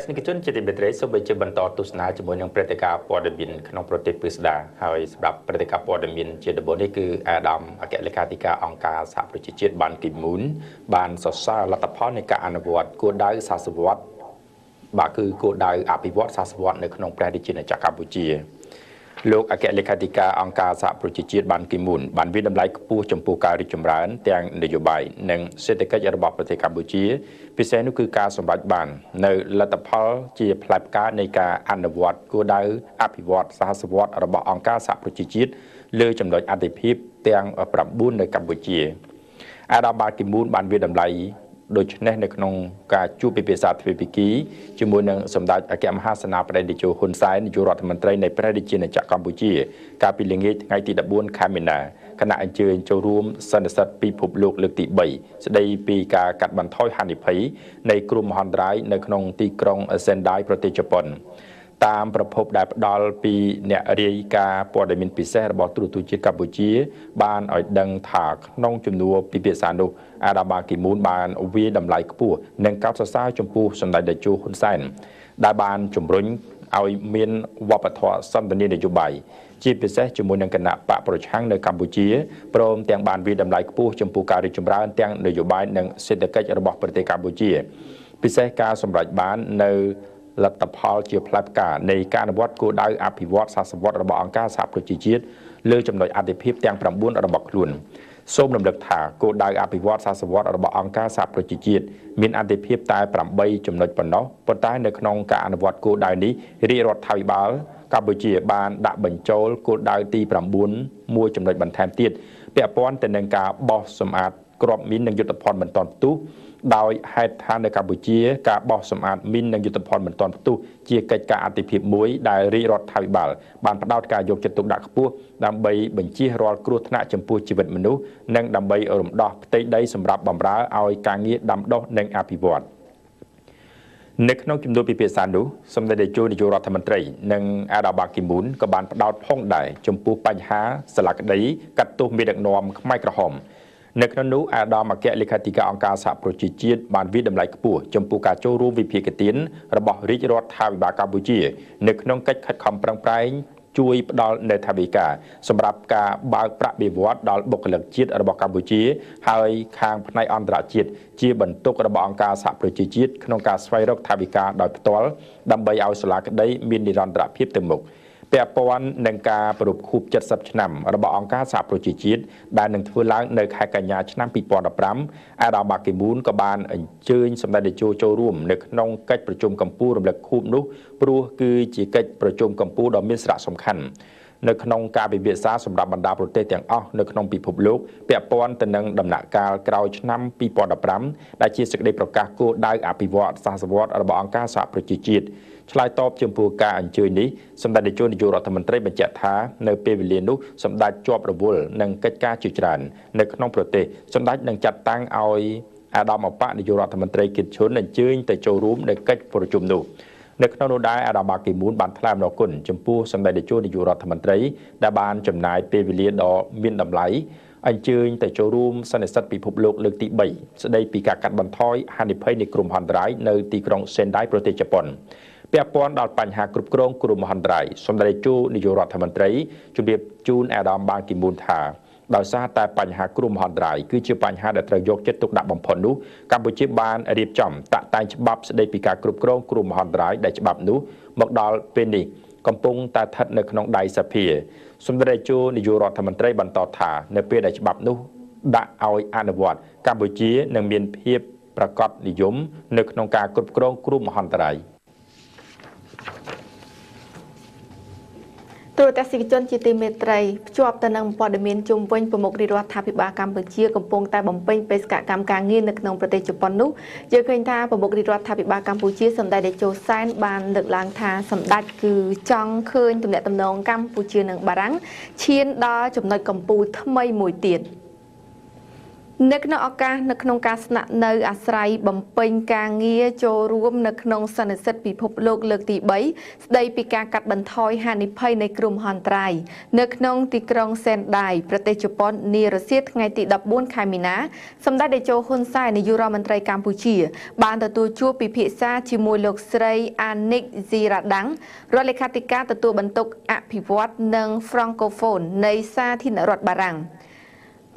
ស្និកជនជាទីមេត្រីសូមបញ្ជាក់បន្តទស្សនាជាមួយនឹងព្រឹត្តិការណ៍ព័ត៌មានក្នុងប្រទេសពិស្ដាហើយសម្រាប់ព្រឹត្តិការណ៍ព័ត៌មានជាដំបូងនេះគឺអាដាមអគ្គលេខាធិការអង្គការសហប្រជាជាតិបានគីមូនបានសរសើរលទ្ធផលនៃការអនុវត្តគោលដៅសាសវត្សបាទគឺគោលដៅអភិវឌ្ឍសាសវត្សនៅក្នុងព្រះរាជាណាចក្រកម្ពុជាលោកអគ្គលេខាធិការអង្គការសហប្រជាជាតិបានគីមូនបានវិតម្លៃខ្ពស់ចំពោះការរីកចម្រើនទាំងនយោបាយនិងសេដ្ឋកិច្ចរបស់ប្រទេសកម្ពុជាពិសេសនោះគឺការសម្រេចបាននៅលទ្ធផលជាផ្លែផ្កានៃការអនុវត្តគោលដៅអភិវឌ្ឍសាសវត្សរបស់អង្គការសហប្រជាជាតិលើចំណុចអតិភិបទាំង9នៅកម្ពុជាអាដាមបានគីមូនបានវិតម្លៃដូច្នេះនៅក្នុងការជួបពិភាក្សាទ្វេភាគីជាមួយនឹងសម្ដេចអគ្គមហាសេនាបតីតេជោហ៊ុនសែននាយករដ្ឋមន្ត្រីនៃព្រះរាជាណាចក្រកម្ពុជាកាលពីល្ងាចថ្ងៃទី14ខែមីនាគណៈអញ្ជើញចូលរួមសន្និសីទពិភពលោកលើកទី3ស្ដីពីការកាត់បន្ថយហានិភ័យនៃគ្រោះមហន្តរាយនៅក្នុងទីក្រុងសេនដៃប្រទេសជប៉ុនតាមប្រភពដែលផ្ដល់ពីអ្នករាយការណ៍ព័ត៌មានពិសេសរបស់ទូរទស្សន៍ជាតិកម្ពុជាបានឲ្យដឹងថាក្នុងជំនួបពិភាក្សានោះអាដាមបាគីមូនបានវាយតម្លៃខ្ពស់និងកោតសរសើរចំពោះសម្ដេចតេជោហ៊ុនសែនដែលបានជំរុញឲ្យមានវប្បធម៌សន្តិនិកនយោបាយជាពិសេសជាមួយនឹងគណៈបកប្រឆាំងនៅកម្ពុជាព្រមទាំងបានវាយតម្លៃខ្ពស់ចំពោះការរីកចម្រើនទាំងនយោបាយនិងសេដ្ឋកិច្ចរបស់ប្រទេសកម្ពុជាពិសេសការសម្រេចបាននៅលទ្ធផលជាផ្លែផ្កានៃការអនុវត្តគោលដៅអភិវឌ្ឍសាសវត្សរបស់អង្គការសហប្រជាជាតិលើចំណុចអតិភិបទាំង9របស់ខ្លួនសូមរំលឹកថាគោលដៅអភិវឌ្ឍសាសវត្សរបស់អង្គការសហប្រជាជាតិមានអតិភិបតែ8ចំណុចប៉ុណ្ណោះប៉ុន្តែនៅក្នុងការអនុវត្តគោលដៅនេះរាជរដ្ឋាភិបាលកម្ពុជាបានដាក់បញ្ចូលគោលដៅទី9មួយចំណុចបន្ថែមទៀតពាក់ព័ន្ធទៅនឹងការបោះសម្អាតគ្រាប់មីននិងយុទ្ធភ័ណ្ឌមិនទាន់ផ្ទុះដោយហេតុថានៅកម្ពុជាការបោះសម្អាតមីននិងយុទ្ធភ័ណ្ឌមិនទាន់ផ្ទុះជាកិច្ចការអាទិភាពមួយដែលរាជរដ្ឋាភិបាលបានផ្ដោតការយកចិត្តទុកដាក់ខ្ពស់ដើម្បីបញ្ជៀសរាល់គ្រោះថ្នាក់ចំពោះជីវិតមនុស្សនិងដើម្បីរំដោះផ្ទៃដីសម្រាប់បម្រើឲ្យការងារដាំដុះនិងអភិវឌ្ឍនៅក្នុងជំនួបពិភាក្សានោះសម្ដេចតេជោនាយករដ្ឋមន្ត្រីនិងអាដាមបាគីមូនក៏បានផ្ដោតផងដែរចំពោះបញ្ហាសាលាក្តីកាត់ទោសមេដឹកនាំខ្មែរក្រហមនៅក្នុងនោះអាដាមអគ្គលេខាធិការអង្គការសហប្រជាជាតិបានវិតម្លៃខ្ពស់ចំពោះការចូលរួមវិភាគទានរបស់រាជរដ្ឋាភិបាលកម្ពុជានៅក្នុងកិច្ចខិតខំប្រឹងប្រែងជួយផ្ដល់នូវថវិកាសម្រាប់ការបើកប្រាក់បៀវត្សដល់បុគ្គលិកជាតិរបស់កម្ពុជាហើយខាងផ្នែកអន្តរជាតិជាបន្ទុករបស់អង្គការសហប្រជាជាតិក្នុងការស្វែងរកថវិកាដោយផ្ទាល់ដើម្បីឲ្យសាលាក្តីមាននិរន្តរភាពទៅមុខពាក់ព័ន្ធនឹងការប្រពខួប70ឆ្នាំរបស់អង្គការសហប្រជាជាតិដែលនឹងធ្វើឡើងនៅខែកញ្ញាឆ្នាំ2015អាដាមបាគីមូនក៏បានអញ្ជើញសម្ដេចតេជោចូលរួមនៅក្នុងកិច្ចប្រជុំកំពូលរំលឹកខួបនោះព្រោះគឺជាកិច្ចប្រជុំកំពូលដ៏មានសារៈសំខាន់នៅក្នុងការពិភាក្សាសម្រាប់បណ្ដាប្រទេសទាំងអស់នៅក្នុងពិភពលោកពាក់ព័ន្ធទៅនឹងដំណាក់កាលក្រោយឆ្នាំ2015ដែលជាសេចក្តីប្រកាសគោលដៅអភិវឌ្ឍសាសវត្សរបស់អង្គការសហប្រជាជាតិឆ្លើយតបចំពោះការអញ្ជើញនេះសម្ដេចតេជោនាយករដ្ឋមន្ត្រីបញ្ជាក់ថានៅពេលវេលានោះសម្ដេចជាប់រវល់នឹងកិច្ចការជាច្រើននៅក្នុងប្រទេសសម្ដេចនឹងចាត់តាំងឲ្យអាដាមអបនាយករដ្ឋមន្ត្រីគិតឈុនអញ្ជើញទៅចូលរួមនៅកិច្ចប្រជុំនោះនៅក្នុងនោះដែរអាដាមបាគីមូនបានថ្លែងអំណរគុណចំពោះសម្ដេចតេជោនាយករដ្ឋមន្ត្រីដែលបានចំណាយពេលវេលាដ៏មានតម្លៃអញ្ជើញទៅចូលរួមសន្និសីទពិភពលោកលើកទី3ស្ដីពីការកាត់បន្ថយហានិភ័យនៃគ្រោះមហន្តរាយនៅទីក្រុងសេនដៃប្រទេសជប៉ុនពាក់ព័ន្ធដល់បញ្ហាគ្រប់គ្រងគ្រោះមហន្តរាយសម្ដេចតេជោនាយករដ្ឋមន្ត្រីជម្រាបជូនអាដាមបាគីមូនថាដោយសារតែបញ្ហាគ្រោះមហន្តរាយគឺជាបញ្ហាដែលត្រូវយកចិត្តទុកដាក់បំផុតនោះកម្ពុជាបានរៀបចំតាក់តែងច្បាប់ស្ដីពីការគ្រប់គ្រងគ្រោះមហន្តរាយដែលច្បាប់នោះមកដល់ពេលនេះកំពុងតែស្ថិតនៅក្នុងដៃសភាសម្ដេចតេជោនាយករដ្ឋមន្ត្រីបន្តថានៅពេលដែលច្បាប់នោះដាក់ឲ្យអនុវត្តកម្ពុជានឹងមានភាពប្រកបនិយមនៅក្នុងការគ្រប់គ្រងគ្រោះមហន្តរាយទូរទស្សនិកជនជាទីមេត្រីភ្ជាប់ទៅនឹងព័ត៌មានជុំវិញប្រមុខរាជរដ្ឋាភិបាលកម្ពុជាកំពុងតែបំពេញបេសកកម្មការងារនៅក្នុងប្រទេសជប៉ុននោះយើងឃើញថាប្រមុខរាជរដ្ឋាភិបាលកម្ពុជាសម្ដេចតេជោសែនបានលើកឡើងថាសម្ដេចគឺចង់ឃើញទំនាក់ទំនងកម្ពុជានិងបារាំងឈានដល់ចំណុចកំពូលថ្មីមួយទៀត នៅក្នុងឱកាសនៅក្នុងការស្នាក់នៅអាស្រ័យបំពេញការងារចូលរួមនៅក្នុងសន្និសីទពិភពលោកលើកទី3ស្ដីពីការកាត់បន្ថយហានិភ័យនៃគ្រោះមហន្តរាយនៅក្នុងទីក្រុងសែនដៃប្រទេសជប៉ុននារសៀលថ្ងៃទី14ខែមីនាសម្ដេចតេជោហ៊ុនសែននាយករដ្ឋមន្ត្រីកម្ពុជាបានទទួលជួបពិភាក្សាជាមួយលោកស្រីអានិកស៊ីរ៉ាដាំងរដ្ឋលេខាធិការទទួលបន្ទុកអភិវឌ្ឍនិង Francophone នៃសាធារណរដ្ឋបារាំង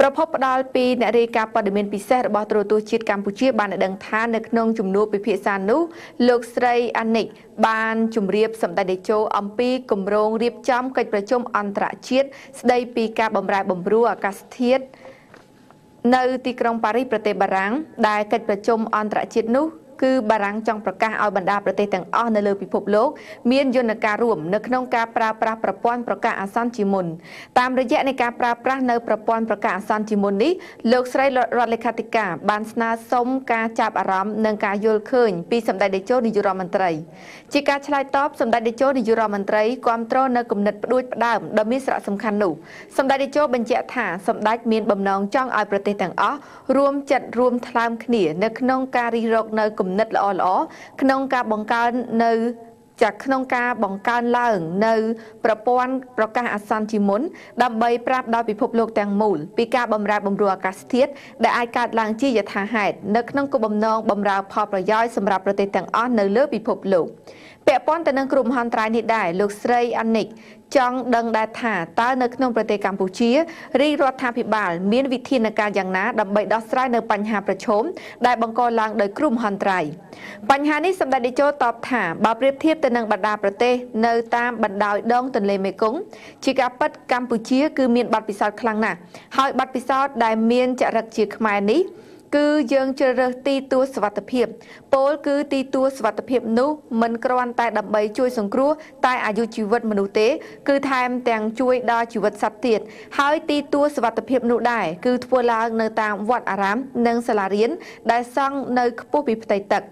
ប្រភពផ្ដាល់ពីអ្នករាយការណ៍ព័ត៌មានពិសេសរបស់ទូរទស្សន៍ជាតិកម្ពុជាបានដឹងថានៅក្នុងជំនួបពិភាក្សានោះលោកស្រីអានិកបានជម្រាបសម្ដេចតេជោអំពីគម្រោងរៀបចំកិច្ចប្រជុំអន្តរជាតិស្ដីពីការបម្រែបម្រួលអាកាសធាតុនៅទីក្រុងប៉ារីសប្រទេសបារាំងដែលកិច្ចប្រជុំអន្តរជាតិនោះគឺបារាំងចង់ប្រកាសឲ្យបណ្ដាប្រទេសទាំងអស់នៅលើពិភពលោកមានយន្តការរួមនៅក្នុងការប្រើប្រាស់ប្រព័ន្ធប្រកាសអាសន្នជាមុនតាមរយៈនៃការប្រើប្រាស់នៅប្រព័ន្ធប្រកាសអាសន្នជាមុននេះលោកស្រីរដ្ឋលេខាធិការបានស្នើសុំការចាប់អារម្មណ៍និងការយល់ឃើញពីសម្ដេចតេជោនាយករដ្ឋមន្ត្រីជាការឆ្លើយតបសម្ដេចតេជោនាយករដ្ឋមន្ត្រីគាំទ្រនៅគំនិតផ្ដួចផ្ដើមដ៏មានសារៈសំខាន់នោះសម្ដេចតេជោបញ្ជាក់ថាសម្ដេចមានបំណងចង់ឲ្យប្រទេសទាំងអស់រួមចិត្តរួមថ្លើមគ្នានៅក្នុងការរិះរកនៅគំនិតល្អៗក្នុងការបង្កើននៅក្នុងការបង្កើនឡើងនៅប្រព័ន្ធប្រកាសអាសន្នជាមុនដើម្បីប្រាប់ដល់ពិភពលោកទាំងមូលពីការបម្រែបម្រួលអាកាសធាតុដែលអាចកើតឡើងជាយថាហេតុនៅក្នុងគោលបំណងបម្រើផលប្រយោជន៍សម្រាប់ប្រទេសទាំងអស់នៅលើពិភពលោកពាក់ព័ន្ធទៅនឹងគ្រោះមហន្តរាយនេះដែរលោកស្រីអានិកចង់ដឹងដែរថាតើនៅក្នុងប្រទេសកម្ពុជារាជរដ្ឋាភិបាលមានវិធានការយ៉ាងណាដើម្បីដោះស្រាយនៅបញ្ហាប្រឈមដែលបង្កឡើងដោយគ្រោះមហន្តរាយបញ្ហានេះសម្ដេចតេជោតបថាបើប្រៀបធៀបទៅនឹងបណ្ដាប្រទេសនៅតាមបណ្ដោយដងទន្លេមេគង្គជាការពិតកម្ពុជាគឺមានបទពិសោធន៍ខ្លាំងណាស់ហើយបទពិសោធន៍ដែលមានចរិតជាខ្មែរនេះគឺយើងជ្រើសរើសទីទួលសុវត្ថិភាពពោលគឺទីទួលសុវត្ថិភាពនោះមិនគ្រាន់តែដើម្បីជួយសង្គ្រោះតែអាយុជីវិតមនុស្សទេគឺថែមទាំងជួយដល់ជីវិតសត្វទៀតហើយទីទួលសុវត្ថិភាពនោះដែរគឺធ្វើឡើងនៅតាមវត្តអារាមនិងសាលារៀនដែលសង់នៅខ្ពស់ពីផ្ទៃទឹក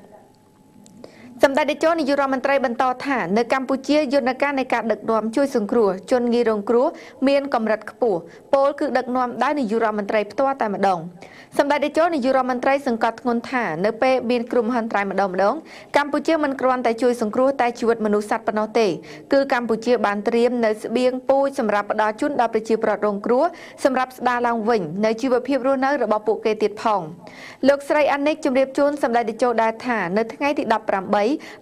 សម្ដេចតេជោនាយករដ្ឋមន្ត្រីបន្តថានៅកម្ពុជាយន្តការនៃការដឹកនាំជួយសង្គ្រោះជនងាយរងគ្រោះមានកម្រិតខ្ពស់ពោលគឺដឹកនាំដោយនាយករដ្ឋមន្ត្រីផ្ទាល់តែម្ដងសម្ដេចតេជោនាយករដ្ឋមន្ត្រីសង្កត់ធ្ងន់ថានៅពេលមានគ្រោះមហន្តរាយម្ដងកម្ពុជាមិនគ្រាន់តែជួយសង្គ្រោះតែជីវិតមនុស្សសត្វប៉ុណ្ណោះទេគឺកម្ពុជាបានត្រៀមនៅស្បៀងពូជសម្រាប់ផ្ដល់ជូនដល់ប្រជាពលរដ្ឋរងគ្រោះសម្រាប់ស្ដារឡើងវិញនៅជីវភាពរស់នៅរបស់ពួកគេទៀតផងលោកស្រីអានិកជម្រាបជូនសម្ដេចតេជោដែរថានៅថ្ងៃទី18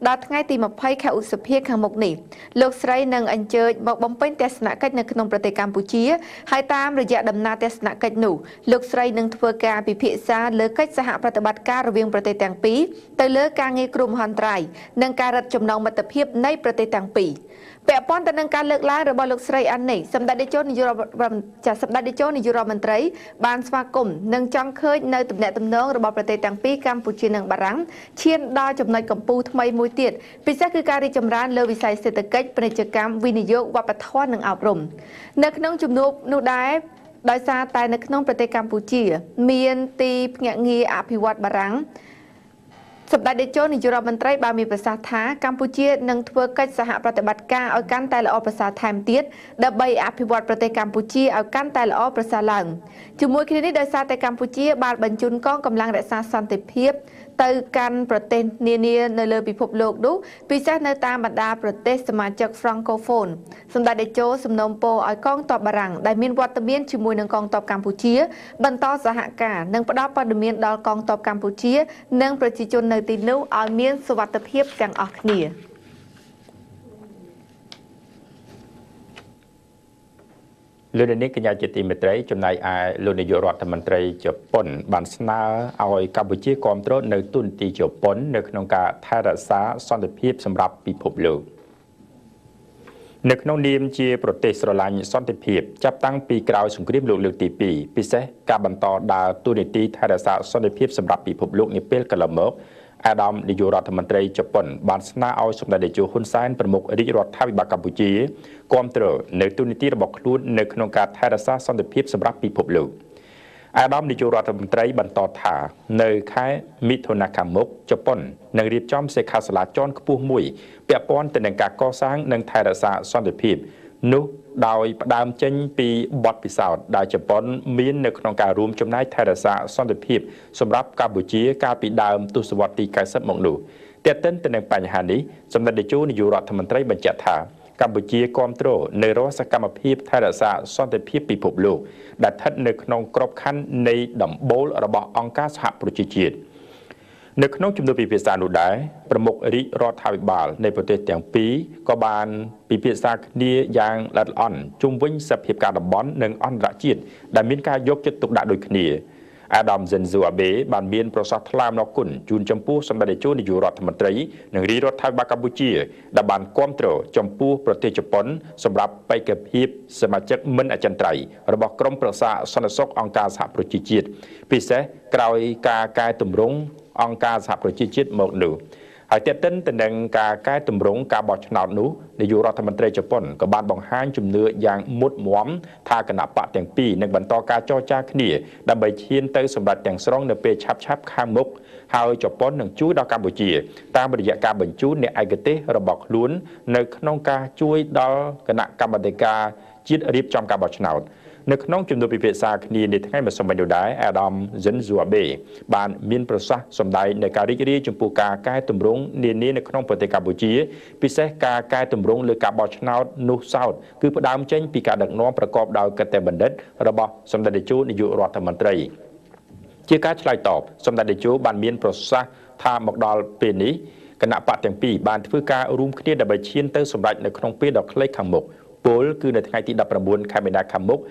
ដល់ថ្ងៃទី20ខែឧសភាខាងមុខនេះលោកស្រីនឹងអញ្ជើញមកបំពេញទស្សនកិច្ចនៅក្នុងប្រទេសកម្ពុជាហើយតាមរយៈដំណើរទស្សនកិច្ចនោះលោកស្រីនឹងធ្វើការពិភាក្សាលើកិច្ចសហប្រតិបត្តិការរវាងប្រទេសទាំងពីរទៅលើការងារគ្រោះមហន្តរាយនិងការរឹតចំណងមិត្តភាពនៃប្រទេសទាំងពីរពាក់ព័ន្ធទៅនឹងការលើកឡើងរបស់លោកស្រីអានិកសម្ដេចតេជោនាយករដ្ឋមន្ត្រីបានស្វាគមន៍និងចង់ឃើញនៅទំនាក់ទំនងរបស់ប្រទេសទាំងពីរកម្ពុជានិងបារាំងឈានដល់ចំណុចកំពូលថ្មីមួយទៀតពិសេសគឺការរីកចម្រើនលើវិស័យសេដ្ឋកិច្ចពាណិជ្ជកម្មវិនិយោគវប្បធម៌និងអប់រំនៅក្នុងជំនួបនោះដែរដោយសារតែនៅក្នុងប្រទេសកម្ពុជាមានទីភ្នាក់ងារអភិវឌ្ឍបារាំងសម្ដេចតេជោនាយករដ្ឋមន្ត្រីបានមានប្រសាសន៍ថាកម្ពុជានឹងធ្វើកិច្ចសហប្រតិបត្តិការឲ្យកាន់តែល្អប្រសើរថែមទៀតដើម្បីអភិវឌ្ឍប្រទេសកម្ពុជាឲ្យកាន់តែល្អប្រសើរឡើងជាមួយគ្នានេះដោយសារតែកម្ពុជាបានបញ្ជូនកងកម្លាំងរក្សាសន្តិភាពទៅកាន់ប្រទេសនានានៅលើពិភពលោកនោះពិសេសនៅតាមបណ្ដាប្រទេសសមាជិក Francophone សម្ដេចតេជោសំណូមពរឲ្យកងទ័ពបារាំងដែលមានវត្តមានជាមួយនឹងកងទ័ពកម្ពុជាបន្តសហការនិងផ្ដល់ព័ត៌មានដល់កងទ័ពកម្ពុជានិងប្រជាជននៅទីនោះឲ្យមានសុវត្ថិភាពទាំងអស់គ្នាលោកនាយកកញ្ញាជាទីមេត្រីចំណែកឯលោកនាយករដ្ឋមន្ត្រីជប៉ុនបានស្នើឲ្យកម្ពុជាគ្រប់គ្រងនៅទូនទីជប៉ុននៅក្នុងការថែរក្សាសន្តិភាពសម្រាប់ពិភពលោកនៅក្នុងនាមជាប្រទេសស្រឡាញ់សន្តិភាពចាប់តាំងពីក្រោយសង្គ្រាមលោកលើកទី2ពិសេសការបន្តដើរតួនាទីថែរក្សាសន្តិភាពសម្រាប់ពិភពលោកនាពេលកន្លងមកអាដាមនាយករដ្ឋមន្ត្រីជប៉ុនបានស្នើឲ្យសម្ដេចតេជោហ៊ុនសែនប្រមុខរាជរដ្ឋាភិបាលកម្ពុជាគ្រប់គ្រងនៅទូនីតិរបស់ខ្លួននៅក្នុងការថែរក្សាសន្តិភាពសម្រាប់ពិភពលោកអាដាមនាយករដ្ឋមន្ត្រីបន្តថានៅខែមិថុនាខាងមុខជប៉ុននឹងរៀបចំសិក្ខាសាលាជាន់ខ្ពស់មួយពាក់ព័ន្ធទៅនឹងការកសាងនិងថែរក្សាសន្តិភាព នោះដោយផ្ដើមចេញពីបទពិសោធន៍ដែលជប៉ុនមាននៅក្នុងការរួមចំណាយថែរក្សាសន្តិភាពសម្រាប់កម្ពុជាកាលពីដើមទសវត្សរ៍ទី90មកនោះទាក់ទិនទៅនឹងបញ្ហានេះសម្ដេចតេជោនាយករដ្ឋមន្ត្រីបញ្ជាក់ថាកម្ពុជាគាំទ្រនៅរាល់សកម្មភាពថែរក្សាសន្តិភាពពិភពលោកដែលស្ថិតនៅក្នុងក្របខ័ណ្ឌនៃដំបូលរបស់អង្គការសហប្រជាជាតិនៅក្នុងជំនួបពិភាក្សានោះដែរប្រមុខរាជរដ្ឋាភិបាលនៃប្រទេសទាំងពីរក៏បានពិភាក្សាគ្នាយ៉ាងល្អិតល្អន់ជុំវិញសភាពការតំបន់និងអន្តរជាតិដែលមានការយកចិត្តទុកដាក់ដូចគ្នាអាដាមស៊ិនស៊ូអាបេបានមានប្រសាសន៍ថ្លែងអំណរគុណជូនចំពោះសម្ដេចតេជោនាយករដ្ឋមន្ត្រីនិងរាជរដ្ឋាភិបាលកម្ពុជាដែលបានគាំទ្រចំពោះប្រទេសជប៉ុនសម្រាប់បេក្ខភាពសមាជិកមិនអចិន្ត្រៃយ៍របស់ក្រុមប្រឹក្សាសន្តិសុខអង្គការសហប្រជាជាតិពិសេសក្រោយការកែតម្រង់អង្គការសហប្រជាជាតិមកនោះហើយទាក់ទិនទៅនឹងការកែតម្រង់ការបោះឆ្នោតនោះនាយករដ្ឋមន្ត្រីជប៉ុនក៏បានបង្ហាញជំនឿយ៉ាងមុតមាំថាគណៈបកទាំងពីរនឹងបន្តការចរចាគ្នាដើម្បីឈានទៅសម្រេចទាំងស្រុងនៅពេលឆាប់ៗខាងមុខហើយជប៉ុននឹងជួយដល់កម្ពុជាតាមរយៈការបញ្ជូនអ្នកឯកទេសរបស់ខ្លួននៅក្នុងការជួយដល់គណៈកម្មាធិការជាតិរៀបចំការបោះឆ្នោតនៅក្នុងជំនួបពិភាក្សាគ្នានាថ្ងៃម្សិលមិញនោះដែរអាដាមស៊ិនស៊ូអាបេបានមានប្រសាសន៍សម្ដែងនៃការរីករាយចំពោះការកែតម្រង់នានានៅក្នុងប្រទេសកម្ពុជាពិសេសការកែតម្រង់លើការបោះឆ្នោតនោះសោតគឺផ្ដើមចេញពីការដឹកនាំប្រកបដោយគតិបណ្ឌិតរបស់សម្ដេចតេជោនាយករដ្ឋមន្ត្រីជាការឆ្លើយតបសម្ដេចតេជោបានមានប្រសាសន៍ថាមកដល់ពេលនេះគណៈបកទាំងពីរបានធ្វើការរួមគ្នាដើម្បីឈានទៅសម្រេចនៅក្នុងពេលដ៏ខ្លីខាងមុខពលគឺនៅថ្ងៃទី19ខែមីនាខាងមុខ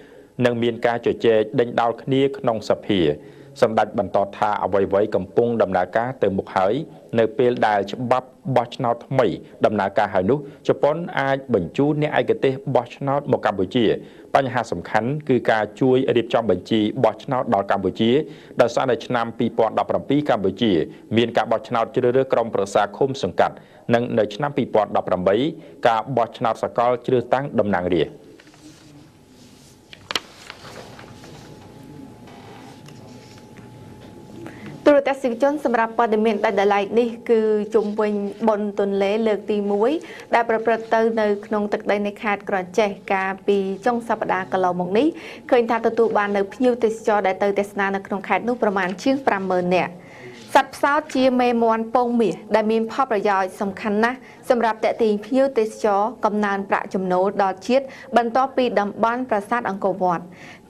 នឹងមានការជជែកដេញដោលគ្នាក្នុងសភាសម្ដេចបន្តថាអ្វីៗកំពុងដំណើរការទៅមុខហើយនៅពេលដែលច្បាប់បោះឆ្នោតថ្មីដំណើរការហើយនោះជប៉ុនអាចបញ្ជូនអ្នកឯកទេសបោះឆ្នោតមកកម្ពុជាបញ្ហាសំខាន់គឺការជួយរៀបចំបញ្ជីបោះឆ្នោតដល់កម្ពុជាដោយសារនៅឆ្នាំ2017កម្ពុជាមានការបោះឆ្នោតជ្រើសរើសក្រុមប្រឹក្សាឃុំសង្កាត់និងនៅឆ្នាំ2018ការបោះឆ្នោតសកលជ្រើសតាំងតំណាងរាស្ត្រទូរទស្សនិកជនសម្រាប់ព័ត៌មានដាច់ដោយឡែកនេះគឺជុំវិញបុណ្យទន្លេលើកទី1ដែលប្រព្រឹត្តទៅនៅក្នុងទឹកដីនៃខេត្តក្រចេះកាលពីចុងសប្តាហ៍កន្លងមកនេះឃើញថាទទួលបាននៅភ្ញៀវទេសចរដែលទៅទស្សនានៅក្នុងខេត្តនោះប្រមាណជាង 50,000 នាក់សត្វផ្សោតជាមេមាន់ពងមាសដែលមានផលប្រយោជន៍សំខាន់ណាស់សម្រាប់ទាក់ទាញភ្ញៀវទេសចរកំណើនប្រាក់ចំណូលដល់ជាតិបន្ទាប់ពីតំបន់ប្រាសាទអង្គរវត្ត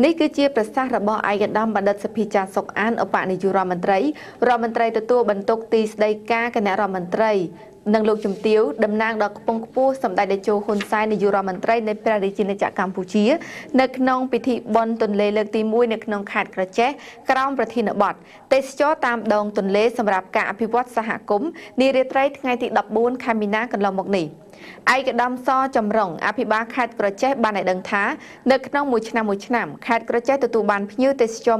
នេះគឺជាប្រសាសន៍របស់ឯកឧត្តមបណ្ឌិតសុភាចារសុកអានឧបនាយករដ្ឋមន្ត្រីទទួលបន្ទុកទីស្តីការគណៈរដ្ឋមន្ត្រីនិងលោកជំទាវតំណាងដល់ខ្ពង់ខ្ពស់សម្ដេចតេជោហ៊ុនសែននាយករដ្ឋមន្ត្រីនៃព្រះរាជាណាចក្រកម្ពុជានៅក្នុងពិធីបុណ្យទន្លេលើកទី1នៅក្នុងខេត្តក្រចេះក្រោមប្រធានបទទេសចរតាមដងទន្លេសម្រាប់ការអភិវឌ្ឍសហគមន៍នារាត្រីថ្ងៃទី14ខែមីនាកន្លងមកនេះឯកឧត្តមសចម្រុងអភិបាលខេត្តក្រចេះបានឲ្យដឹងថានៅក្នុងមួយឆ្នាំខេត្តក្រចេះទទួលបានភ្ញៀវទេសចរ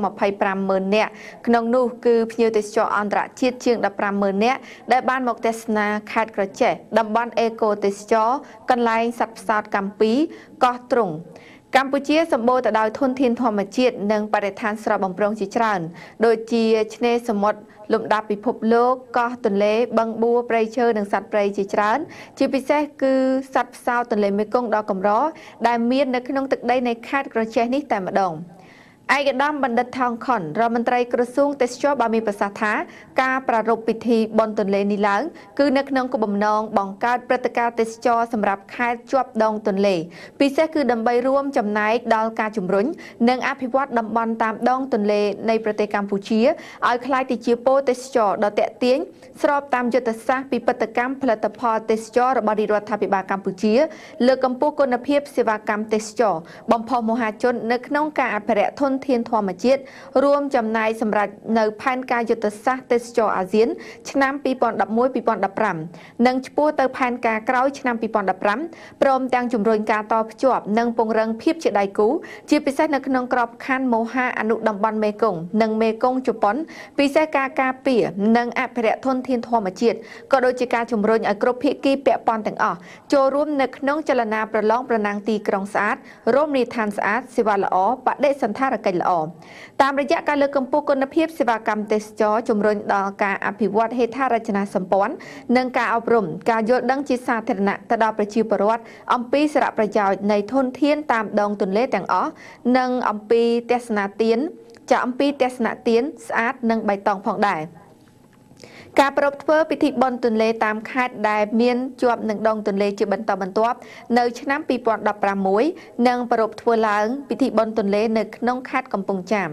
25,000 នាក់ក្នុងនោះគឺភ្ញៀវទេសចរអន្តរជាតិជាង 15,000 នាក់ដែលបានមកទស្សនាខេត្តក្រចេះតំបន់អេកូទេសចរកន្លែងសត្វផ្សោតកាំពីកោះទ្រង់កម្ពុជាសម្បូរទៅដោយធនធានធម្មជាតិនិងបរិស្ថានស្រស់បំព្រងជាច្រើនដូចជាឆ្នេរសមុទ្រលំដាប់ពិភពលោកកោះទន្លេបឹងបួព្រៃឈើនិងសត្វព្រៃជាច្រើនជាពិសេសគឺសត្វផ្សោតទន្លេមេគង្គដ៏កម្រដែលមាននៅក្នុងទឹកដីនៃខេត្តក្រចេះនេះតែម្ដងឯកឧត្តមបណ្ឌិតថងខុនរដ្ឋមន្ត្រីក្រសួងទេសចរបានមានប្រសាសន៍ថាការប្រារព្ធពិធីបុណ្យទន្លេនេះឡើងគឺនៅក្នុងគោលបំណងបង្កើតព្រឹត្តិការណ៍ទេសចរសម្រាប់ខេត្តជាប់ដងទន្លេពិសេសគឺដើម្បីរួមចំណែកដល់ការជំរុញនិងអភិវឌ្ឍតំបន់តាមដងទន្លេនៃប្រទេសកម្ពុជាឲ្យក្លាយទៅជាពូជទេសចរដ៏ទាក់ទាញស្របតាមយុទ្ធសាស្ត្រពិពិធកម្មផលិតផលទេសចររបស់រាជរដ្ឋាភិបាលកម្ពុជាលើកកម្ពស់គុណភាពសេវាកម្មទេសចរបំផុសមហាជននៅក្នុងការអភិរក្សធនធានធម្មជាតិរួមចំណាយសម្រាប់នៅផែនការយុទ្ធសាស្ត្រទេសចរអាស៊ានឆ្នាំ 2011-2015 និងឆ្ពោះទៅផែនការក្រោយឆ្នាំ 2015 ព្រមទាំងជំរុញការតភ្ជាប់និងពង្រឹងភាពជាដៃគូជាពិសេសនៅក្នុងក្របខ័ណ្ឌមហាអនុតំបន់មេគង្គនិងមេគង្គជប៉ុនពិសេសការការពារនិងអភិរក្សធនធានធម្មជាតិក៏ដូចជាការជំរុញឲ្យគ្រប់ភាគីពាក់ព័ន្ធទាំងអស់ចូលរួមនៅក្នុងចលនាប្រឡងប្រណាំងទីក្រុងស្អាតរមណីយដ្ឋានស្អាតសេវាល្អបដិសណ្ឋារ កិច្ចល្អតាមរយៈការលើកកម្ពស់គុណភាពសេវាកម្មទេសចរជំរុញដល់ការអភិវឌ្ឍហេដ្ឋារចនាសម្ព័ន្ធនិងការអប់រំការយល់ដឹងជាសាធារណៈទៅដល់ប្រជាពលរដ្ឋអំពីសារៈប្រយោជន៍នៃធនធានតាមដងទន្លេទាំងអស់និងអំពីទស្សនៈទានស្អាតនិងបៃតងផងដែរការប្រពធ្វើពិធីបុណ្យទន្លេតាមខេត្តដែលមានជាប់នឹងដងទន្លេជាបន្តបន្ទាប់នៅឆ្នាំ2016និងប្រពធ្វើឡើងពិធីបុណ្យទន្លេនៅក្នុងខេត្តកំពង់ចាម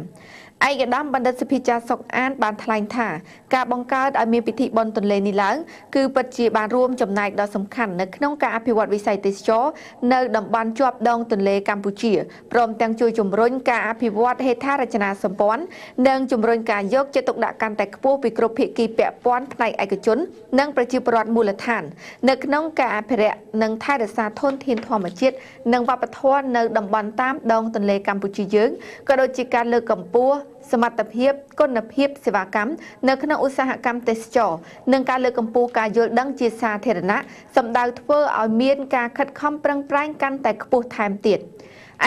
ឯកឧត្តមបណ្ឌិតសុភាចារសុកអានបានថ្លែងថាការបង្កើតឲ្យមានពិធីបុណ្យទន្លេនេះឡើងគឺពិតជាបានរួមចំណែកដ៏សំខាន់នៅក្នុងការអភិវឌ្ឍវិស័យទេសចរនៅតំបន់ជាប់ដងទន្លេកម្ពុជាព្រមទាំងជួយជំរុញការអភិវឌ្ឍហេដ្ឋារចនាសម្ព័ន្ធនិងជំរុញការយកចិត្តទុកដាក់កាន់តែខ្ពស់ពីគ្រប់ភាគីពាក់ព័ន្ធផ្នែកឯកជននិងប្រជាពលរដ្ឋមូលដ្ឋាននៅក្នុងការអភិរក្សនិងថែរក្សាធនធានធម្មជាតិនិងវប្បធម៌នៅតំបន់តាមដងទន្លេកម្ពុជាយើងក៏ដូចជាការលើកកម្ពស់សមត្ថភាពគុណភាពសេវាកម្មនៅក្នុងឧស្សាហកម្មទេសចរនិងការលើកកម្ពស់ការយល់ដឹងជាសាធារណៈសម្ដៅធ្វើឲ្យមានការខិតខំប្រឹងប្រែងកាន់តែខ្ពស់ថែមទៀត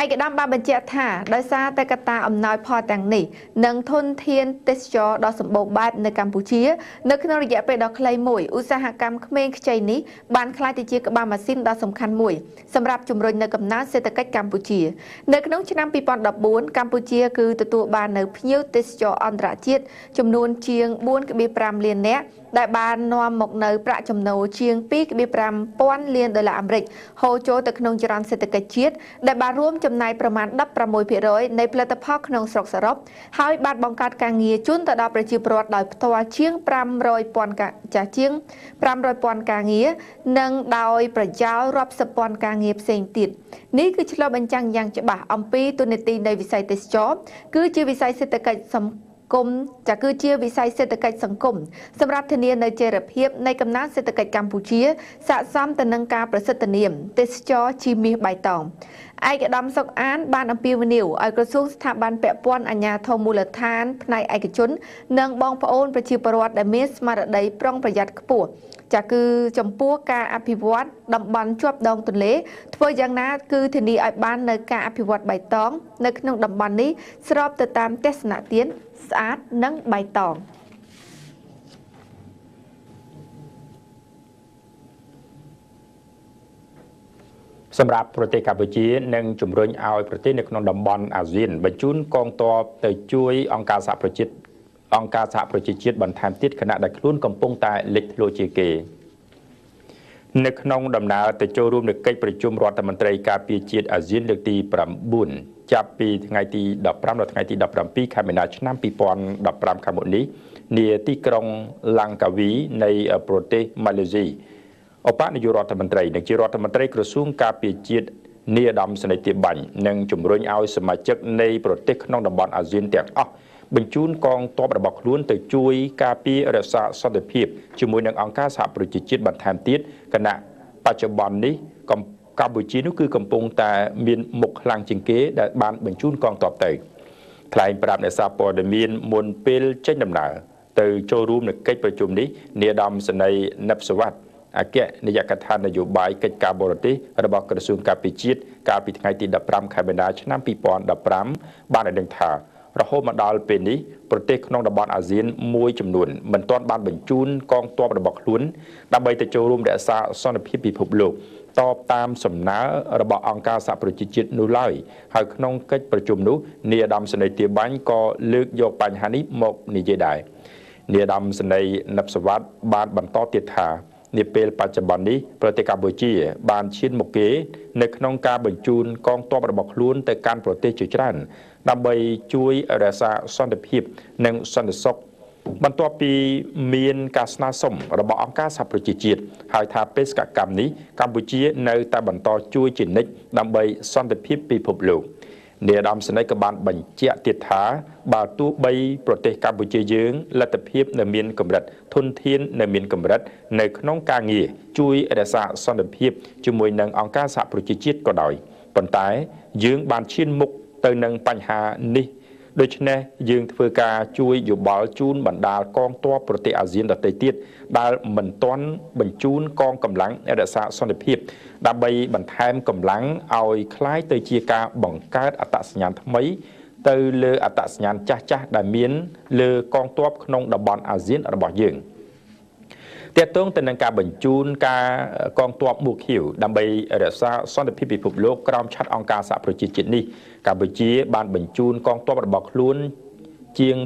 ឯកឧត្តមបានបញ្ជាក់ថាដោយសារតែកត្តាអំណោយផលទាំងនេះនិងធនធានទេសចរដ៏សម្បូរបែបនៅកម្ពុជានៅក្នុងរយៈពេលដ៏ខ្លីមួយឧស្សាហកម្មក្មេងខ្ចីនេះបានក្លាយទៅជាក្បាលម៉ាស៊ីនដ៏សំខាន់មួយសម្រាប់ជំរុញនៅកំណើនសេដ្ឋកិច្ចកម្ពុជានៅក្នុងឆ្នាំ2014កម្ពុជាគឺទទួលបាននៅភ្ញៀវទេសចរអន្តរជាតិចំនួនជាង 4.5 លាននាក់ដែលបាននាំមកនៅប្រាក់ចំណូលជាង 2.5 ពាន់លានដុល្លារអាមេរិកហូរចូលទៅក្នុងចរន្តសេដ្ឋកិច្ចជាតិដែលបានរួមចំណាយប្រមាណ 16% នៃផលិតផលក្នុងស្រុកសរុបហើយបានបង្កើតការងារជូនទៅដល់ប្រជាពលរដ្ឋដោយផ្ទាល់ជាង 500 ពាន់ការងារនិងដោយប្រយោលរាប់សិបពាន់ការងារផ្សេងទៀតនេះគឺឆ្លុះបញ្ចាំងយ៉ាងច្បាស់អំពីទូនាទីនៃវិស័យទេសចរគឺជាវិស័យសេដ្ឋកិច្ចគឺជាវិស័យសេដ្ឋកិច្ចសង្គមសម្រាប់ធានានៅចីរភាពនៃកំណើនសេដ្ឋកិច្ចកម្ពុជាស័ក្តិសមទៅនឹងការប្រសិទ្ធនាមទេសចរជាមាសបៃតងឯកឧត្តមសុកអានបានអំពាវនាវឲ្យក្រសួងស្ថាប័នពាក់ព័ន្ធអាជ្ញាធរមូលដ្ឋានផ្នែកឯកជននិងបងប្អូនប្រជាពលរដ្ឋដែលមានស្មារតីប្រុងប្រយ័ត្នខ្ពស់គឺចំពោះការអភិវឌ្ឍតំបន់ជាប់ដងទន្លេធ្វើយ៉ាងណាគឺធានាឲ្យបាននៅការអភិវឌ្ឍបៃតងនៅក្នុងតំបន់នេះស្របទៅតាមទស្សនៈទានស្អាតនិងបៃតងសម្រាប់ប្រទេសកម្ពុជានឹងជំរុញឲ្យប្រទេសនៅក្នុងតំបន់អាស៊ានបញ្ជូនកងទ័ពទៅជួយអង្គការសហប្រជាជាតិបន្ថែមទៀតខណៈដែលខ្លួនកំពុងតែលេចធ្លោជាគេនៅក្នុងដំណើរទៅចូលរួមនៅកិច្ចប្រជុំរដ្ឋមន្ត្រីការពារជាតិអាស៊ានលើកទី9ចាប់ពីថ្ងៃទី15ដល់ថ្ងៃទី17ខែមីនាឆ្នាំ2015ខាងមុខនេះនាទីក្រុងឡាំងកាវីនៃប្រទេសម៉ាឡេស៊ីឧបនាយករដ្ឋមន្ត្រីនិងជារដ្ឋមន្ត្រីក្រសួងការពារជាតិនាយឧត្តមសេនីយ៍ទាបាញ់និងជំរុញឲ្យសមាជិកនៃប្រទេសក្នុងតំបន់អាស៊ានទាំងអស់បញ្ជូនកងទ័ពរបស់ខ្លួនទៅជួយការពាររក្សាសន្តិភាពជាមួយនឹងអង្គការសហប្រជាជាតិបន្ថែមទៀតគណៈបច្ចុប្បន្ននេះកម្ពុជានោះគឺកំពុងតែមានមុខខ្លាំងជាងគេដែលបានបញ្ជូនកងទ័ពទៅថ្លែងប្រាប់អ្នកសារព័ត៌មានមុនពេលចេញដំណើរទៅចូលរួមនៅកិច្ចប្រជុំនេះនាយឧត្តមសេនីយ៍និបសវត្តអគ្គនាយកដ្ឋាននយោបាយកិច្ចការបរទេសរបស់ក្រសួងការពារជាតិកាលពីថ្ងៃទី15ខែមីនាឆ្នាំ2015បានឲ្យដឹងថារហូតមកដល់ពេលនេះប្រទេសក្នុងតំបន់អាស៊ានមួយចំនួនមិនទាន់បានបញ្ជូនកងទ័ពរបស់ខ្លួនដើម្បីទៅចូលរួមរក្សាសន្តិភាពពិភពលោកតបតាមសំណើរបស់អង្គការសហប្រជាជាតិនោះឡើយហើយក្នុងកិច្ចប្រជុំនោះនាយឧត្តមសេនីយ៍ទាបាញ់ក៏លើកយកបញ្ហានេះមកនិយាយដែរនាយឧត្តមសេនីយ៍និបសវត្តបានបន្តទៀតថានាពេលបច្ចុប្បន្ននេះប្រទេសកម្ពុជាបានឈានមុខគេនៅក្នុងការបញ្ជូនកងទ័ពរបស់ខ្លួនទៅកាន់ប្រទេសជាច្រើនដើម្បីជួយរក្សាសន្តិភាពនិងសន្តិសុខបន្ទាប់ពីមានការស្នើសុំរបស់អង្គការសហប្រជាជាតិហើយថាបេសកកម្មនេះកម្ពុជានៅតែបន្តជួយជានិច្ចដើម្បីសន្តិភាពពិភពលោកនាយឧត្តមសេនីយ៍ក៏បានបញ្ជាក់ទៀតថាបើទោះបីប្រទេសកម្ពុជាយើងលទ្ធភាពនៅមានកម្រិតធនធាននៅមានកម្រិតនៅក្នុងការងារជួយរក្សាសន្តិភាពជាមួយនឹងអង្គការសហប្រជាជាតិក៏ដោយប៉ុន្តែយើងបានឈានមុខទៅនឹងបញ្ហានេះដូច្នេះយើងធ្វើការជួយយោបល់ជូនបណ្ដាលកងទ័ពប្រទេសអាស៊ានដទៃទៀតដែលមិនទាន់បញ្ជូនកងកម្លាំងរក្សាសន្តិភាពដើម្បីបន្ថែមកម្លាំងឲ្យคล้ายទៅជាការបង្កើតអត្តសញ្ញាណថ្មី ទៅលើអត្តសញ្ញាណចាស់ៗដែលមានលើកងទ័ពក្នុងតំបន់អាស៊ានរបស់យើងទាក់ទងទៅនឹងការបញ្ជូនការកងទ័ពមូខៀវដើម្បីរក្សាសន្តិភាពពិភពលោកក្រោមឆ័ត្រអង្គការសហប្រជាជាតិនេះកម្ពុជាបានបញ្ជូនកងទ័ពរបស់ខ្លួនជាង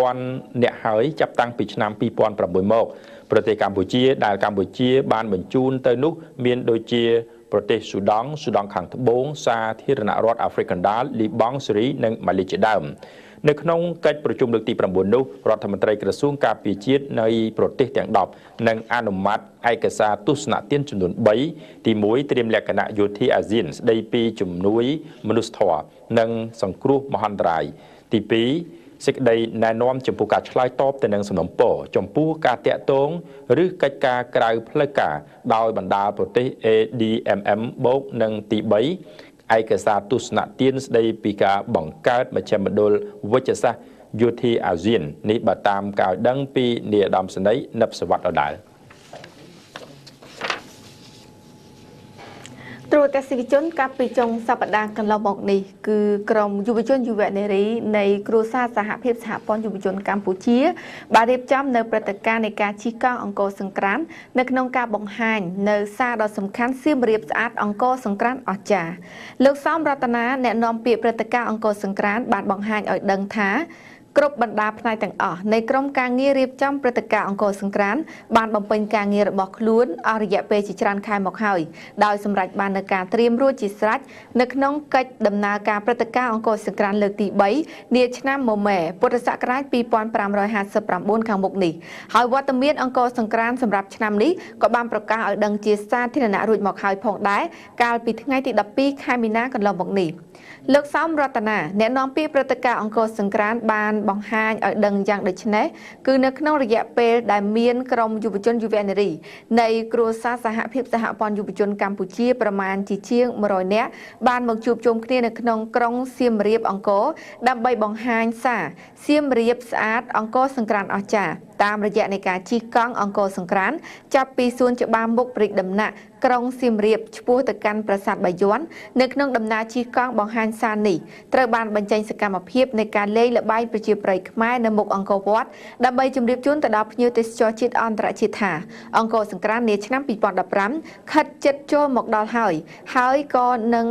2000 នាក់ហើយចាប់តាំងពីឆ្នាំ 2006 មកប្រទេសកម្ពុជាដែលកម្ពុជាបានបញ្ជូនទៅនោះមានដូចជាប្រទេសស៊ូដង់ខាងត្បូងសាធារណរដ្ឋអាហ្វ្រិកកណ្ដាលលីបង់ស៊េរីនិងម៉ាឡេជាដើមនៅក្នុងកិច្ចប្រជុំលើកទី 9 នោះរដ្ឋមន្ត្រីក្រសួងការពារជាតិនៃប្រទេសទាំង10និងអនុម័តឯកសារទស្សនទានចំនួន3ទី1ត្រៀមលក្ខណៈយោធាអាស៊ានស្ដីពីជំនួយមនុស្សធម៌និងសង្គ្រោះមហន្តរាយទី2សេចក្តីណែនាំចំពោះការឆ្លើយតបទៅនឹងសំណុំពរចំពោះការតាក់ទងឬកិច្ចការក្រៅផ្លូវការដោយបណ្ដាប្រទេស ADMM បូកនិងទី3ឯកសារទស្សនទានស្ដីពីការបង្កើតមជ្ឈមណ្ឌលវិជ្ជសាស្ត្រយោធាអាស៊ាននេះបើតាមការដឹងពីនាយឧត្តមសេនីយ៍និបសវត្តដដែលត្រួតទស្សនិកជនកាលពីចុងសប្តាហ៍កន្លងមកនេះគឺក្រុមយុវជនយុវនារីនៃគ្រួសារសហភាពសហព័ន្ធយុវជនកម្ពុជាបានរៀបចំនៅព្រឹត្តិការណ៍នៃការជិះកង់អង្គរសង្ក្រាន្តនៅក្នុងការបង្ហាញនៅសារដ៏សំខាន់សៀមរាបស្អាតអង្គរសង្ក្រាន្តអស្ចារ្យលោកសំរតនាអ្នកនាំពាក្យព្រឹត្តិការណ៍អង្គរសង្ក្រាន្តបានបង្ហាញឲ្យដឹងថាគ្រប់បណ្ដាផ្នែកទាំងអស់នៃក្រុមការងាររៀបចំព្រឹត្តិការណ៍អង្គរសង្ក្រាន្តបានបំពេញការងាររបស់ខ្លួនអស់រយៈពេលជាច្រើនខែមកហើយដោយសម្រេចបាននូវការត្រៀមរួចជាស្រេចនៅក្នុងកិច្ចដំណើរការព្រឹត្តិការណ៍អង្គរសង្ក្រាន្តលើកទី3នាឆ្នាំមមែពុទ្ធសករាជ2559ខាងមុខនេះហើយវត្តមានអង្គរសង្ក្រាន្តសម្រាប់ឆ្នាំនេះក៏បានប្រកាសឲ្យដឹងជាសាធារណៈរួចមកហើយផងដែរកាលពីថ្ងៃទី12ខែមីនាកន្លងមកនេះលោកសំរតនាអ្នកនាំពាក្យព្រឹត្តិការណ៍អង្គរសង្ក្រាន្តបានបង្ហាញឲ្យដឹងយ៉ាងដូចនេះគឺនៅក្នុងរយៈពេលដែលមានក្រុមយុវជនយុវនារីនៃគ្រួសារសហភាពសហព័ន្ធយុវជនកម្ពុជាប្រមាណជាង100នាក់បានមកជួបជុំគ្នានៅក្នុងក្រុងសៀមរាបអង្គរដើម្បីបង្ហាញសារសៀមរាបស្អាតអង្គរសង្ក្រាន្តអស្ចារ្យតាមរយៈនៃការជិះកង់អង្គរសង្ក្រាន្តចាប់ពីសួនច្បារមុខព្រិចដំណាក់ក្រុងសៀមរាបឆ្ពោះទៅកាន់ប្រាសាទបាយ័ននៅក្នុងដំណើរជិះកង់បង្ហាញសារនេះត្រូវបានបញ្ចេញសកម្មភាពនៃការលេងល្បែងប្រជាប្រិយខ្មែរនៅមុខអង្គរវត្តដើម្បីជម្រាបជូនទៅដល់ភ្ញៀវទេសចរជាតិអន្តរជាតិថាអង្គរសង្ក្រាន្តនាឆ្នាំ2015ខិតជិតចូលមកដល់ហើយក៏នឹង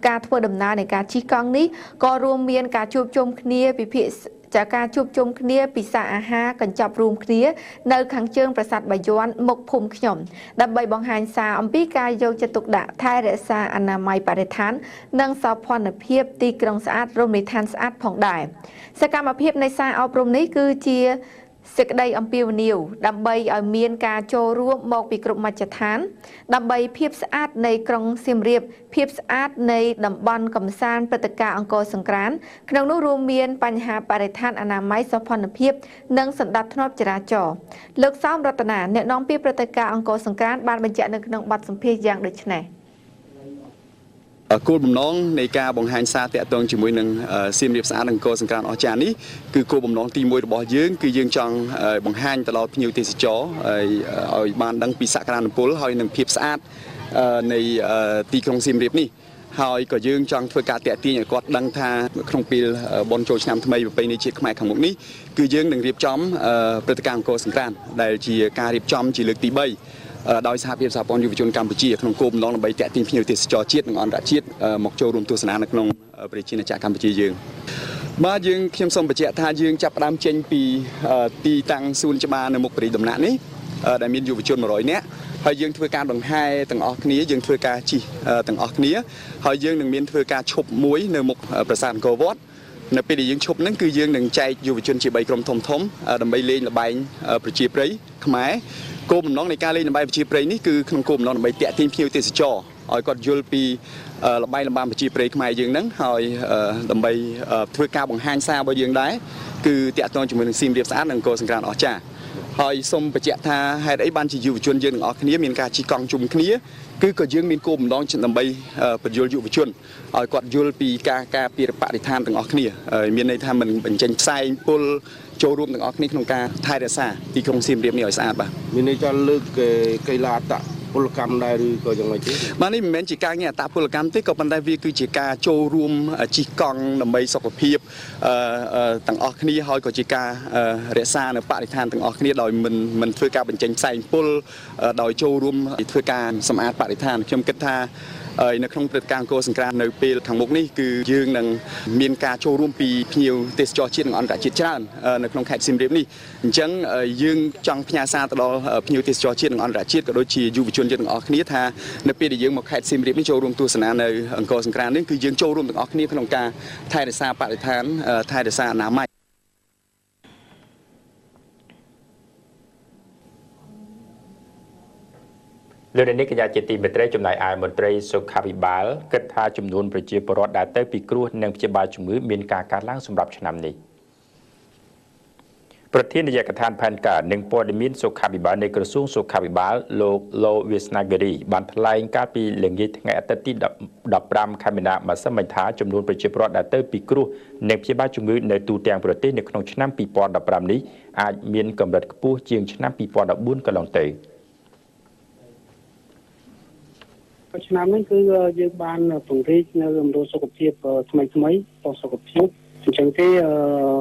ការធ្វើដំណើរនៃការជិះកង់នេះក៏រួមមានការជួបជុំគ្នាពិភាក្សាការជួបជុំគ្នាពិសាអាហារកញ្ចប់រួមគ្នានៅខាងជើងប្រាសាទបាយ័នមុខភូមិខ្ញុំដើម្បីបង្ហាញសារអំពីការយកចិត្តទុកដាក់ថែរក្សាអនាម័យបរិស្ថាននិងសោភ័ណភាពទីក្រុងស្អាតរមណីយដ្ឋានស្អាតផងដែរសកម្មភាពនៃសារអប់រំនេះគឺជាសេចក្តីអំពាវនាវដើម្បីឲ្យមានការចូលរួមមកពីគ្រប់មជ្ឈដ្ឋានដើម្បីភាពស្អាតនៃក្រុងសៀមរាបភាពស្អាតនៃតំបន់កំសាន្តព្រឹត្តិការណ៍អង្គរសង្ក្រាន្តក្នុងនោះរួមមានបញ្ហាបរិស្ថានអនាម័យសោភ័ណភាពនិងសណ្ដាប់ធ្នាប់ចរាចរណ៍លោកសោមរតនាអ្នកនាំពាក្យព្រឹត្តិការណ៍អង្គរសង្ក្រាន្តបានបញ្ជាក់នៅក្នុងបទសម្ភាសន៍យ៉ាងដូចនេះគោលបំណងនៃការបង្ហាញសារតាក់ទងជាមួយនឹងសៀមរាបស្អាតអង្គរសង្ក្រាន្តអស្ចារ្យនេះគឺគោលបំណងទី1របស់យើងគឺយើងចង់បង្ហាញទៅដល់ភ្ញៀវទេសចរឲ្យបានដឹងពីសក្តានុពលហើយនិងភាពស្អាតនៃទីក្រុងសៀមរាបនេះហើយក៏យើងចង់ធ្វើការតាក់ទាញឲ្យគាត់ដឹងថាក្នុងពេលបុណ្យចូលឆ្នាំថ្មីប្រពៃណីជាតិខ្មែរខាងមុខនេះគឺយើងនឹងរៀបចំព្រឹត្តិការណ៍អង្គរសង្ក្រាន្តដែលជាការរៀបចំជាលើកទី3ដោយសហភាពសហព័ន្ធយុវជនកម្ពុជាក្នុងគោលបំណងដើម្បីតាក់ទាញភ្ញៀវទេសចរជាតិនិងអន្តរជាតិមកចូលរួមទស្សនានៅក្នុងប្រជាណាចក្រកម្ពុជាយើងបាទខ្ញុំសូមបញ្ជាក់ថាយើងចាប់ផ្ដើមចេញពីទីតាំងសួនច្បារនៅមុខព្រៃដំណាក់នេះដែលមានយុវជន100នាក់ហើយយើងធ្វើការដង្ហែទាំងអស់គ្នាយើងធ្វើការជិះទាំងអស់គ្នាហើយយើងនឹងមានធ្វើការឈប់មួយនៅមុខប្រាសាទអង្គរវត្តនៅពេលដែលយើងឈប់ហ្នឹងគឺយើងនឹងចែកយុវជនជា3ក្រុមធំដើម្បីលេងល្បែងប្រជាប្រិយខ្មែរគោលបំណងនៃការលេងល្បែងប្រជាប្រិយនេះគឺក្នុងគោលបំណងដើម្បីតាក់ទាញភ្ញៀវទេសចរឲ្យគាត់យល់ពីល្បែងល្បាំប្រជាប្រិយខ្មែរយើងហ្នឹងហើយដើម្បីធ្វើការបង្ហាញសាររបស់យើងដែរគឺតាក់ទងជាមួយនឹងសៀមរាបស្អាតនិងអង្គរសង្ក្រាន្តអស្ចារ្យហើយសូមបញ្ជាក់ថាហេតុអីបានជាយុវជនយើងទាំងអស់គ្នាមានការជិះកង់ជុំគ្នាគឺក៏យើងមានគោលបំណងដើម្បីបញ្យល់យុវជនឲ្យគាត់យល់ពីការពារបរិស្ថានទាំងអស់គ្នាមានន័យថាមិនបញ្ចេញផ្សែងពុលចូលរួមទាំងអស់គ្នាក្នុងការថែរក្សាទីក្រុងសៀមរាបនេះឲ្យស្អាតបាទមានន័យថាលើកកីឡា ពលកម្មដែរឬក៏យ៉ាងម៉េចទេ បាទនេះមិនមែនជាការងារអត្តពលកម្មទេក៏ប៉ុន្តែវាគឺជាការចូលរួមជិះកង់ដើម្បីសុខភាពទាំងអស់គ្នាហើយក៏ជាការរក្សានៅបរិស្ថានទាំងអស់គ្នាដោយមិនធ្វើការបញ្ចេញផ្សែងពុលដោយចូលរួមធ្វើការសម្អាតបរិស្ថានខ្ញុំគិតថានៅក្នុងព្រឹត្តិការណ៍អង្គរសង្គ្រាមនៅពេលខាងមុខនេះគឺយើងនឹងមានការចូលរួមពីភ្ញៀវទេសចរជាតិនិងអន្តរជាតិច្រើននៅក្នុងខេត្តសៀមរាបនេះអញ្ចឹងយើងចង់ផ្ញើសារទៅដល់ភ្ញៀវទេសចរជាតិនិងអន្តរជាតិក៏ដូចជាយុវជនយើងទាំងអស់គ្នាថានៅពេលដែលយើងមកខេត្តសៀមរាបនេះចូលរួមទស្សនានៅអង្គរសង្គ្រាមនេះគឺយើងចូលរួមទាំងអស់គ្នាក្នុងការថែរក្សាបរិស្ថានថែរក្សាអនាម័យ លោកនាយកកញ្ញាជាទីមេត្រីចំណាយឲ្យមន្ត្រីសុខាភិបាលគិតថាចំនួនប្រជាពលរដ្ឋដែលទៅពិគ្រោះនិងព្យាបាលជំងឺមានការកើនឡើងសម្រាប់ឆ្នាំនេះប្រធាននាយកដ្ឋានផែនការនិងព័ត៌មានសុខាភិបាលនៃក្រសួងសុខាភិបាលលោកឡូវាសនាហ្គីរីបានថ្លែងកាលពីល្ងាចថ្ងៃអាទិត្យទី15ខែមីនាម្សិលមិញថាចំនួនប្រជាពលរដ្ឋដែលទៅពិគ្រោះនិងព្យាបាលជំងឺនៅទូទាំងប្រទេសនៅក្នុងឆ្នាំ2015នេះអាចមានកម្រិតខ្ពស់ជាងឆ្នាំ2014កន្លងទៅ ឆ្នាំនេះគឺយើងបានពង្រីកនៅមណ្ឌលសុខភាពថ្មីៗដល់សុខភាពអញ្ចឹងទេ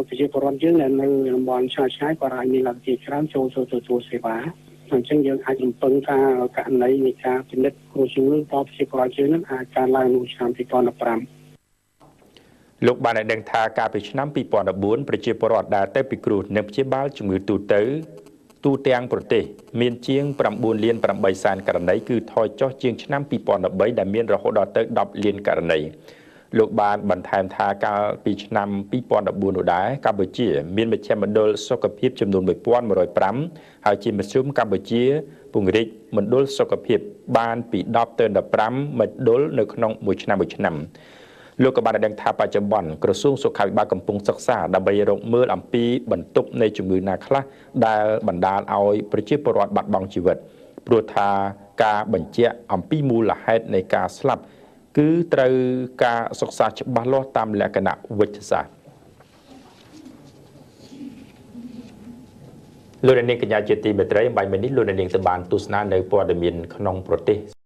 ប្រជាពលរដ្ឋយើងនៅតំបន់ឆ្ងាយៗក៏អាចមានលទ្ធភាពច្រើនចូលទទួលសេវាអញ្ចឹងយើងអាចរំពឹងថាករណីនៃការពិនិត្យគ្រោះជំងឺដល់ប្រជាពលរដ្ឋយើងនឹងអាចកើនឡើងនៅឆ្នាំ2015 លោកបានឲ្យដឹងថាកាលពីឆ្នាំ2014ប្រជាពលរដ្ឋដែលទៅពិគ្រោះនិងព្យាបាលជំងឺទូទាំងប្រទេសមានជាង9លាន8សែនករណីគឺថយចុះជាងឆ្នាំ2013ដែលមានរហូតដល់ទៅ10លានករណីលោកបានបន្ថែមថាកាលពីឆ្នាំ2014នោះដែរកម្ពុជាមានមជ្ឈមណ្ឌលសុខភាពចំនួន1105ហើយជាមធ្យមកម្ពុជាពង្រីកមណ្ឌលសុខភាពបានពី10ទៅ15មណ្ឌលនៅក្នុងមួយឆ្នាំលោកក៏បានដឹងថាបច្ចុប្បន្នក្រសួងសុខាភិបាលកំពុងសិក្សាដើម្បីរកមើលអំពីបន្ទុកនៃជំងឺណាខ្លះដែលបណ្ដាលឲ្យប្រជាពលរដ្ឋបាត់បង់ជីវិតព្រោះថាការបញ្ជាក់អំពីមូលហេតុនៃការស្លាប់គឺត្រូវការសិក្សាច្បាស់លាស់តាមលក្ខណៈវិទ្យាសាស្ត្រលោកនាងកញ្ញាជាទីមេត្រីបាយមិញនេះលោកនាងបានទស្សនានៅព័ត៌មានក្នុងប្រទេស